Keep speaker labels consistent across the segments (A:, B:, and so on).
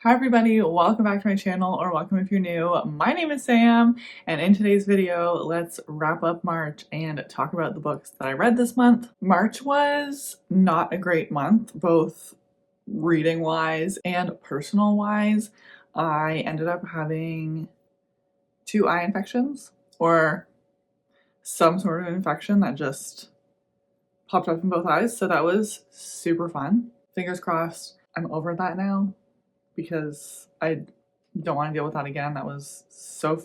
A: Hi everybody, welcome back to my channel, or welcome if you're new. My name is Sam, and in today's video, let's wrap up March and talk about the books that I read this month. March was not a great month, both reading-wise and personal-wise. I ended up having 2 eye infections, or some sort of infection that just popped up in both eyes, so that was super fun. Fingers crossed, I'm over that now, because I don't want to deal with that again. That was so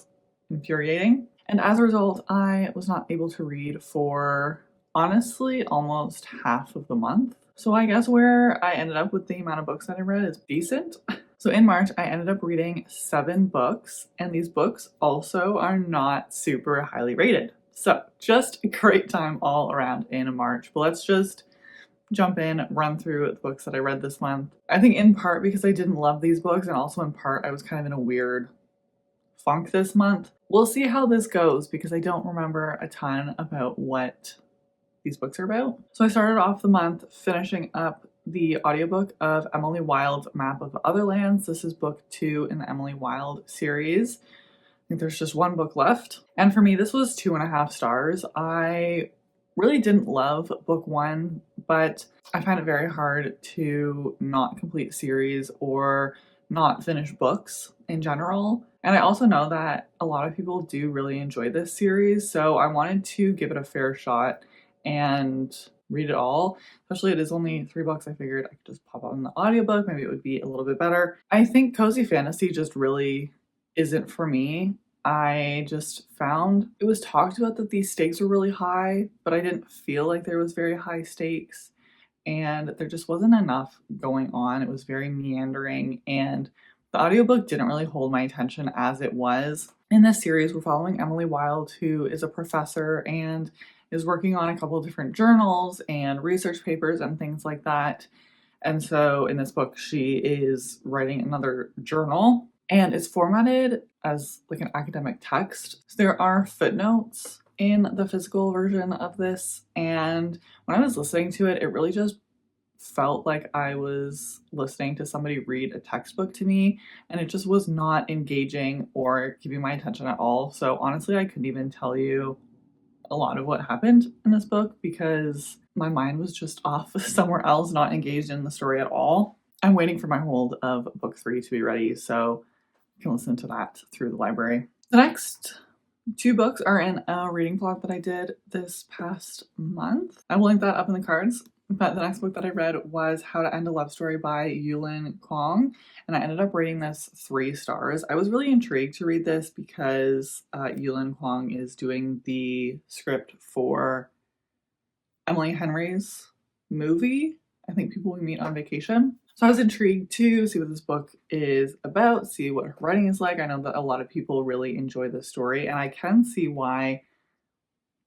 A: infuriating. And as a result, I was not able to read for honestly almost half of the month. So I guess where I ended up with the amount of books that I read is decent. So in March, I ended up reading 7 books, and these books also are not super highly rated. So just a great time all around in March. But let's just jump in, run through the books that I read this month. I think in part because I didn't love these books, and also in part I was kind of in a weird funk this month. We'll see how this goes because I don't remember a ton about what these books are about. So I started off the month finishing up the audiobook of Emily Wilde's Map of Other Lands. This is book 2 in the Emily Wilde series. I think there's just 1 book left. And for me, this was 2.5 stars. I really didn't love book 1, but I find it very hard to not complete series or not finish books in general. And I also know that a lot of people do really enjoy this series, so I wanted to give it a fair shot and read it all. Especially it is only 3 books, I figured I could just pop on the audiobook, maybe it would be a little bit better. I think cozy fantasy just really isn't for me. I just found it was talked about that these stakes were really high, but I didn't feel like there was very high stakes, and there just wasn't enough going on. It was very meandering, and the audiobook didn't really hold my attention as it was. In this series, we're following Emily Wilde, who is a professor and is working on a couple of different journals and research papers and things like that. And so in this book, she is writing another journal, and it's formatted as like an academic text. So there are footnotes in the physical version of this, and when I was listening to it, it really just felt like I was listening to somebody read a textbook to me, and it just was not engaging or keeping my attention at all. So honestly, I couldn't even tell you a lot of what happened in this book because my mind was just off somewhere else, not engaged in the story at all. I'm waiting for my hold of book 3 to be ready, so you can listen to that through the library. The next 2 books are in a reading vlog that I did this past month. I will link that up in the cards. But the next book that I read was How to End a Love Story by Yulin Kwong, and I ended up rating this 3 stars. I was really intrigued to read this because Yulin Kwong is doing the script for Emily Henry's movie, I think People We Meet on Vacation. So I was intrigued to see what this book is about, see what her writing is like. I know that a lot of people really enjoy this story, and I can see why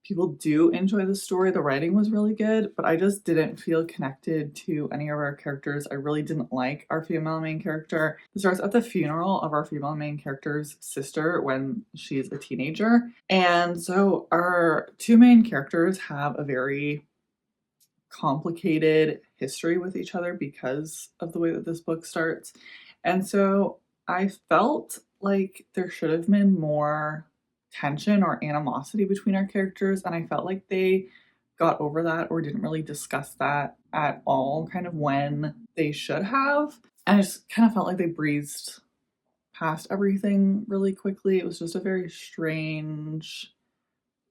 A: people do enjoy the story. The writing was really good, but I just didn't feel connected to any of our characters. I really didn't like our female main character. It starts at the funeral of our female main character's sister when she's a teenager. And so our 2 main characters have a very complicated history with each other because of the way that this book starts. And so I felt like there should have been more tension or animosity between our characters, and I felt like they got over that or didn't really discuss that at all kind of when they should have. And I just kind of felt like they breezed past everything really quickly. It was just a very strange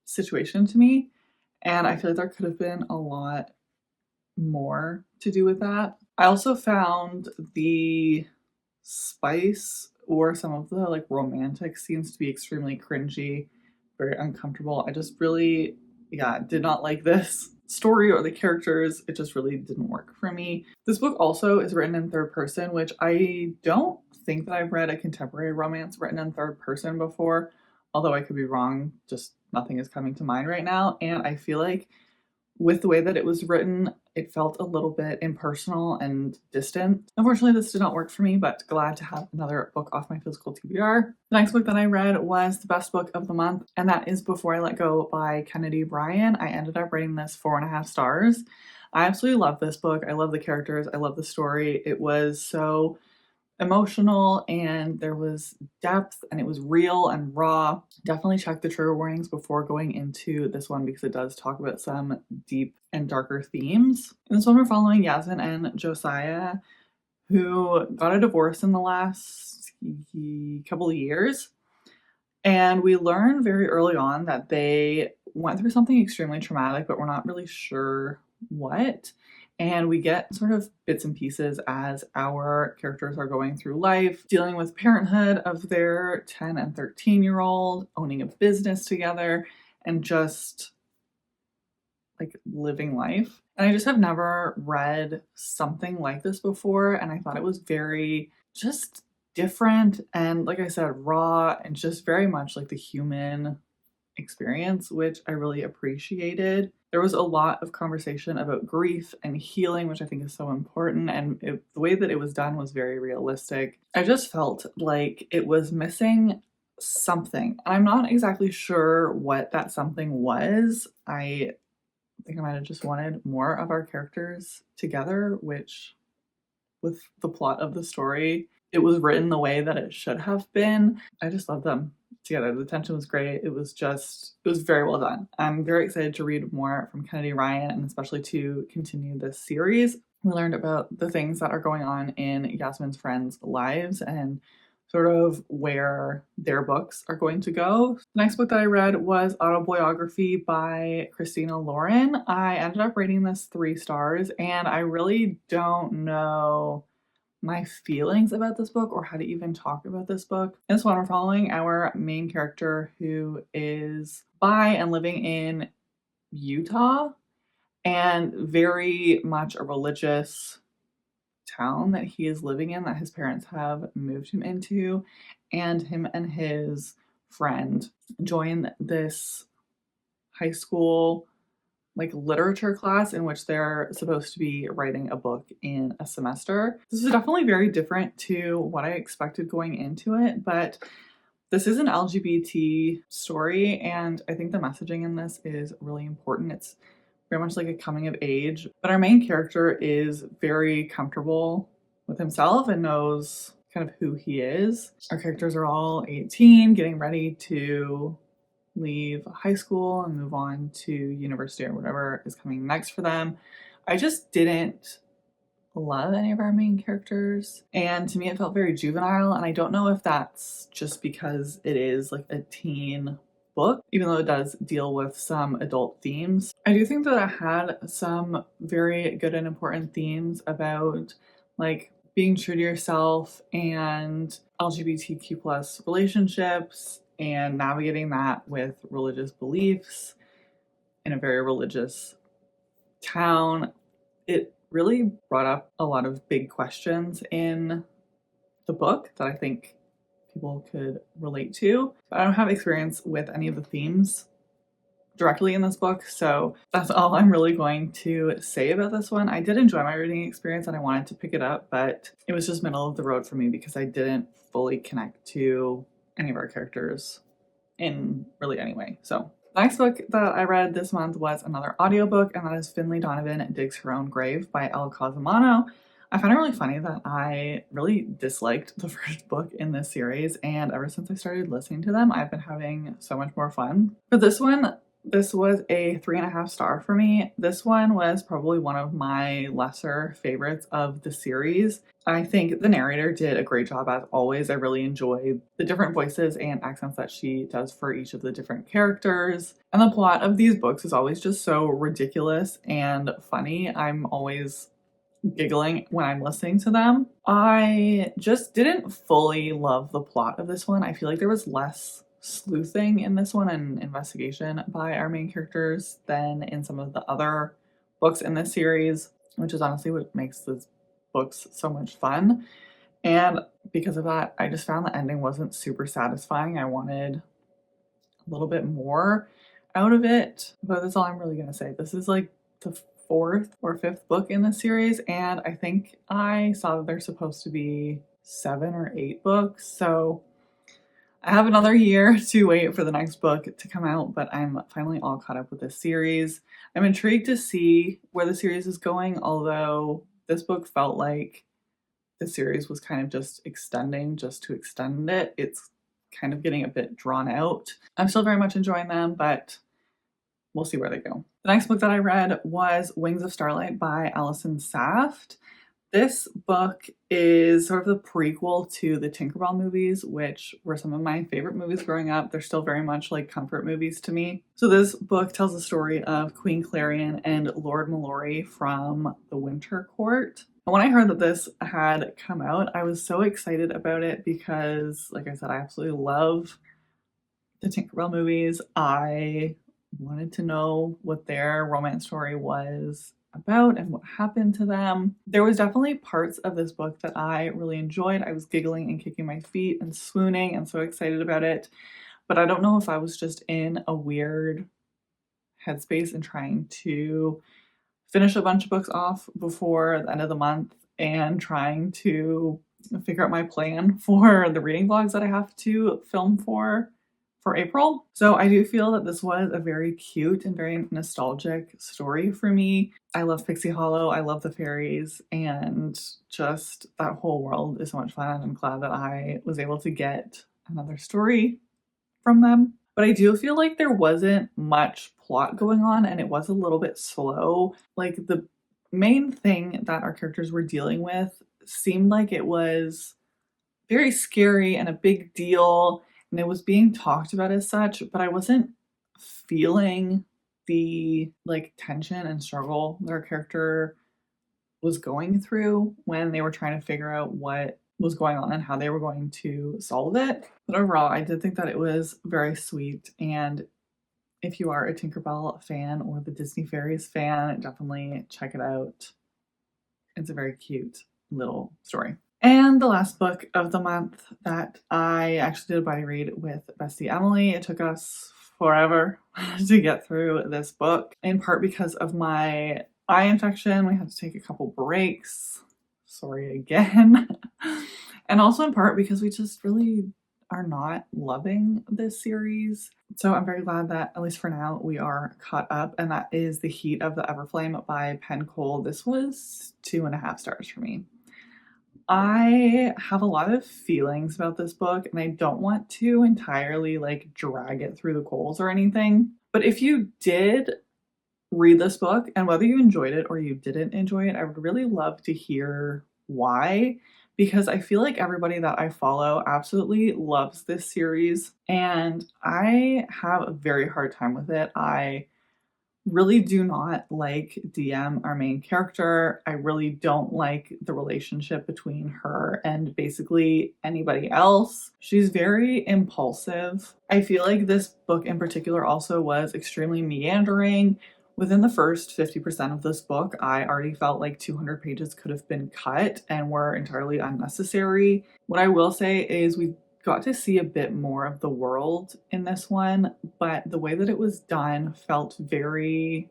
A: situation to me, and I feel like there could have been a lot more to do with that. I also found the spice or some of the like romantic scenes to be extremely cringy, very uncomfortable. I just really, did not like this story or the characters. It just really didn't work for me. This book also is written in 3rd person, which I don't think that I've read a contemporary romance written in 3rd person before, although I could be wrong, just nothing is coming to mind right now. And I feel like with the way that it was written, it felt a little bit impersonal and distant. Unfortunately, this did not work for me, but glad to have another book off my physical TBR. The next book that I read was the best book of the month, and that is Before I Let Go by Kennedy Bryan. I ended up rating this 4.5 stars. I absolutely love this book. I love the characters. I love the story. It was so emotional and there was depth and it was real and raw. Definitely check the trigger warnings before going into this one because it does talk about some deep and darker themes. In this one, we're following Yasmin and Josiah, who got a divorce in the last couple of years. And we learn very early on that they went through something extremely traumatic, but we're not really sure what. And we get sort of bits and pieces as our characters are going through life, dealing with parenthood of their 10 and 13-year-old, owning a business together, and just like living life. And I just have never read something like this before. And I thought it was very just different and, like I said, raw and just very much like the human experience, which I really appreciated. There was a lot of conversation about grief and healing, which I think is so important. And the way that it was done was very realistic. I just felt like it was missing something. I'm not exactly sure what that something was. I think I might have just wanted more of our characters together, which with the plot of the story, it was written the way that it should have been. I just love them together. The tension was great. It was very well done. I'm very excited to read more from Kennedy Ryan and especially to continue this series. We learned about the things that are going on in Yasmin's friends' lives and sort of where their books are going to go. The next book that I read was Autobiography by Christina Lauren. I ended up rating this 3 stars, and I really don't know my feelings about this book or how to even talk about this book. In this one, we're following our main character who is bi and living in Utah and very much a religious town that he is living in that his parents have moved him into, and him and his friend join this high school like literature class in which they're supposed to be writing a book in a semester. This is definitely very different to what I expected going into it, but this is an LGBT story and I think the messaging in this is really important. It's very much like a coming of age, but our main character is very comfortable with himself and knows kind of who he is. Our characters are all 18, getting ready to leave high school and move on to university or whatever is coming next for them. I just didn't love any of our main characters, and to me it felt very juvenile, and I don't know if that's just because it is like a teen book, even though it does deal with some adult themes. I do think that it had some very good and important themes about like being true to yourself and LGBTQ plus relationships and navigating that with religious beliefs in a very religious town. It really brought up a lot of big questions in the book that I think people could relate to. But I don't have experience with any of the themes directly in this book, so that's all I'm really going to say about this one. I did enjoy my reading experience and I wanted to pick it up, but it was just middle of the road for me because I didn't fully connect to any of our characters in really any way. So the next book that I read this month was another audiobook, and that is Finley Donovan Digs Her Own Grave by Elle Cosimano. I find it really funny that I really disliked the first book in this series, and ever since I started listening to them, I've been having so much more fun. For this one, this was a 3.5 star for me. This one was probably one of my lesser favorites of the series. I think the narrator did a great job as always. I really enjoyed the different voices and accents that she does for each of the different characters. And the plot of these books is always just so ridiculous and funny. I'm always giggling when I'm listening to them. I just didn't fully love the plot of this one. I feel like there was less sleuthing in this one and investigation by our main characters than in some of the other books in this series, which is honestly what makes this books so much fun. And because of that, I just found the ending wasn't super satisfying. I wanted a little bit more out of it, but that's all I'm really gonna say. This is like the 4th or 5th book in the series, and I think I saw that there's supposed to be 7 or 8 books, so I have another year to wait for the next book to come out, but I'm finally all caught up with this series. I'm intrigued to see where the series is going, although this book felt like the series was kind of just extending just to extend it. It's kind of getting a bit drawn out. I'm still very much enjoying them, but we'll see where they go. The next book that I read was Wings of Starlight by Alison Saft. This book is sort of the prequel to the Tinkerbell movies, which were some of my favorite movies growing up. They're still very much like comfort movies to me. So this book tells the story of Queen Clarion and Lord Mallory from the Winter Court. And when I heard that this had come out, I was so excited about it because, like I said, I absolutely love the Tinkerbell movies. I wanted to know what their romance story was about and what happened to them. There was definitely parts of this book that I really enjoyed. I was giggling and kicking my feet and swooning and so excited about it. But I don't know if I was just in a weird headspace and trying to finish a bunch of books off before the end of the month and trying to figure out my plan for the reading vlogs that I have to film for April. So I do feel that this was a very cute and very nostalgic story for me. I love Pixie Hollow, I love the fairies, and just that whole world is so much fun, and I'm glad that I was able to get another story from them. But I do feel like there wasn't much plot going on and it was a little bit slow. Like the main thing that our characters were dealing with seemed like it was very scary and a big deal, and it was being talked about as such, but I wasn't feeling the like tension and struggle that our character was going through when they were trying to figure out what was going on and how they were going to solve it. But overall, I did think that it was very sweet, and if you are a Tinkerbell fan or the Disney Fairies fan, definitely check it out. It's a very cute little story. And the last book of the month that I actually did a buddy read with bestie Emily. It took us forever to get through this book, in part because of my eye infection. We had to take a couple breaks. Sorry again. And also in part because we just really are not loving this series. So I'm very glad that, at least for now, we are caught up, and that is The Heat of the Everflame by Penn Cole. This was 2.5 stars for me. I have a lot of feelings about this book, and I don't want to entirely like drag it through the coals or anything. But if you did read this book, and whether you enjoyed it or you didn't enjoy it, I would really love to hear why, because I feel like everybody that I follow absolutely loves this series, and I have a very hard time with it. I really do not like DM, our main character. I really don't like the relationship between her and basically anybody else. She's very impulsive. I feel like this book in particular also was extremely meandering. Within the first 50% of this book, I already felt like 200 pages could have been cut and were entirely unnecessary. What I will say is we got to see a bit more of the world in this one, but the way that it was done felt very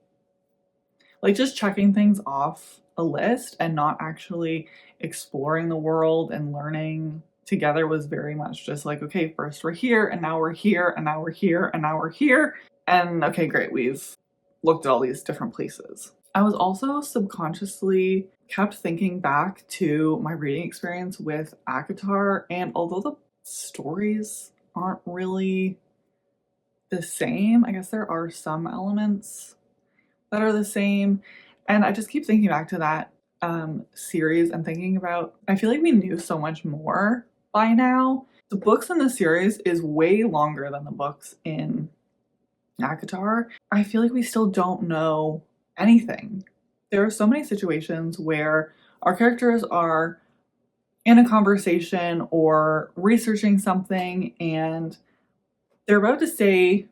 A: like just checking things off a list and not actually exploring the world and learning together. Was very much just like, okay, first we're here and now we're here and now we're here and now we're here. And okay, great, we've looked at all these different places. I was also subconsciously kept thinking back to my reading experience with ACOTAR, and although the stories aren't really the same, I guess there are some elements that are the same. And I just keep thinking back to that series and thinking about, I feel like we knew so much more by now. The books in the series is way longer than the books in ACOTAR. I feel like we still don't know anything. There are so many situations where our characters are in a conversation or researching something and they're about to say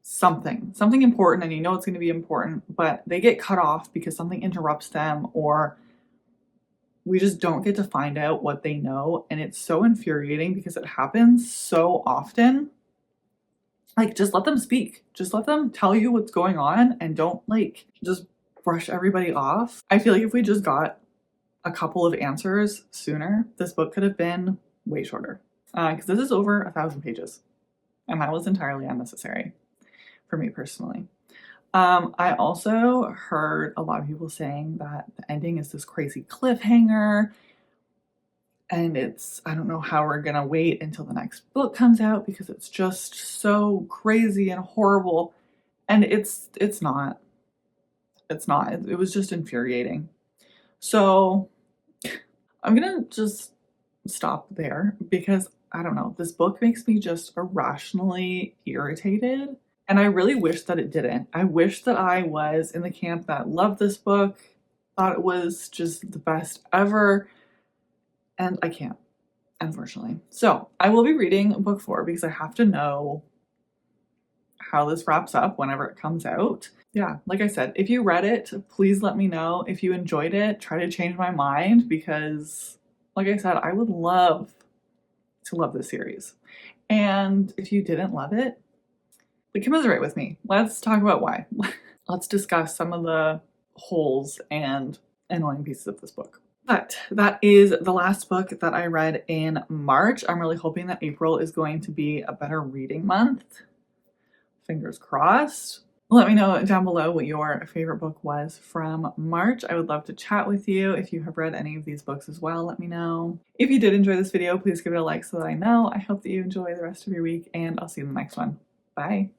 A: something important, and you know it's going to be important, but they get cut off because something interrupts them, or we just don't get to find out what they know. And it's so infuriating because it happens so often. Like, just let them speak. Just let them tell you what's going on and don't like just brush everybody off. I feel like if we just got a couple of answers sooner, this book could have been way shorter. Because this is over 1,000 pages, and that was entirely unnecessary for me personally. I also heard a lot of people saying that the ending is this crazy cliffhanger. And I don't know how we're gonna wait until the next book comes out because it's just so crazy and horrible. And it's not. It's not. It was just infuriating. So I'm gonna just stop there because I don't know, this book makes me just irrationally irritated. And I really wish that it didn't. I wish that I was in the camp that loved this book, thought it was just the best ever, and I can't, unfortunately. So I will be reading book 4 because I have to know how this wraps up whenever it comes out. Yeah, like I said, if you read it, please let me know. If you enjoyed it, try to change my mind because, like I said, I would love to love this series. And if you didn't love it, commiserate with me. Let's talk about why. Let's discuss some of the holes and annoying pieces of this book. But that is the last book that I read in March. I'm really hoping that April is going to be a better reading month. Fingers crossed. Let me know down below what your favorite book was from March. I would love to chat with you. If you have read any of these books as well, let me know. If you did enjoy this video, please give it a like so that I know. I hope that you enjoy the rest of your week, and I'll see you in the next one. Bye.